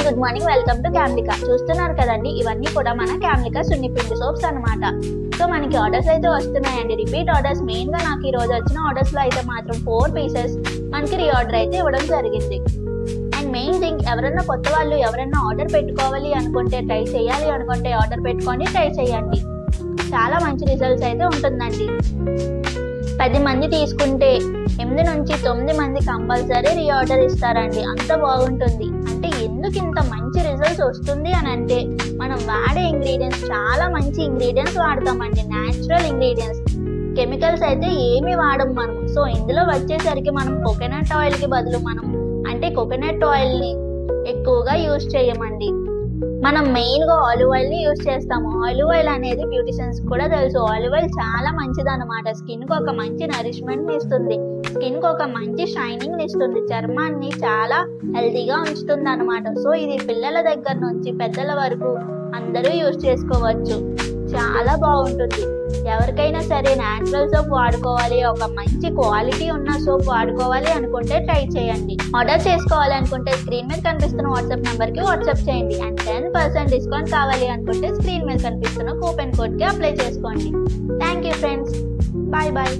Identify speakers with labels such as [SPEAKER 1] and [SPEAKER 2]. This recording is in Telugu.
[SPEAKER 1] Good morning, welcome to Camlika. చూస్తున్నారు కదండి, ఇవన్నీ కూడా మన క్యామ్లికా సున్నిపిండి సోప్స్ అనమాట. సో మనకి ఆర్డర్స్ అయితే వస్తున్నాయండి, రిపీట్ ఆర్డర్స్. మెయిన్ గా నాకు ఈ రోజు వచ్చిన ఆర్డర్స్ లో అయితే మాత్రం 4 పీసెస్ మనకి రీఆర్డర్ అయితే ఇవ్వడం జరిగింది. అండ్ మెయిన్ థింగ్, ఎవరైనా కొత్త వాళ్ళు ఎవరైనా ఆర్డర్ పెట్టుకోవాలి అనుకుంటే, ట్రై చేయాలి అనుకుంటే ఆర్డర్ పెట్టుకొని ట్రై చేయండి. చాలా మంచి రిజల్ట్స్ అయితే ఉంటుందండి. 10 మంది తీసుకుంటే 8 నుంచి 9 మంది కంపల్సరీ రీఆర్డర్ ఇస్తారండి. అంత బాగుంటుంది. అంటే ఎందుకు ఇంత మంచి రిజల్ట్స్ వస్తుంది అని అంటే, మనం వాడే ఇంగ్రీడియంట్స్ చాలా మంచి ఇంగ్రీడియంట్స్ వాడతామండి. న్యాచురల్ ఇంగ్రీడియంట్స్, కెమికల్స్ అయితే ఏమి వాడం మనం. సో ఇందులో వచ్చేసరికి మనం కోకోనట్ ఆయిల్ కి బదులు కోకోనట్ ఆయిల్ ని ఎక్కువగా యూజ్ చేయమండి. మనం మెయిన్ గా ఆలివ్ ఆయిల్ ని యూజ్ చేస్తాము. ఆలివ్ ఆయిల్ అనేది బ్యూటిషియన్స్ కూడా తెలుసు. ఆలివ్ ఆయిల్ చాలా మంచిది అనమాట. స్కిన్ కు ఒక మంచి నరిష్మెంట్ ఇస్తుంది, స్కిన్ కు ఒక మంచి షైనింగ్ ఇస్తుంది, చర్మాన్ని చాలా హెల్తీగా ఉంచుతుంది అనమాట. సో ఇది పిల్లల దగ్గర నుంచి పెద్దల వరకు అందరూ యూజ్ చేసుకోవచ్చు. చాలా బాగుంటుంది. ఎవరికైనా సరే న్యాచురల్ సోప్ వాడుకోవాలి, ఒక మంచి క్వాలిటీ ఉన్న సోప్ వాడుకోవాలి అనుకుంటే ట్రై చేయండి. ఆర్డర్ చేసుకోవాలి అనుకుంటే స్క్రీన్ మీద కనిపిస్తున్న వాట్సాప్ నెంబర్ కి వాట్సాప్ చేయండి. అండ్ 10% డిస్కౌంట్ కావాలి అనుకుంటే స్క్రీన్ మీద కనిపిస్తున్న కూపన్ కోడ్ కి అప్లై చేసుకోండి. Thank you friends, bye bye.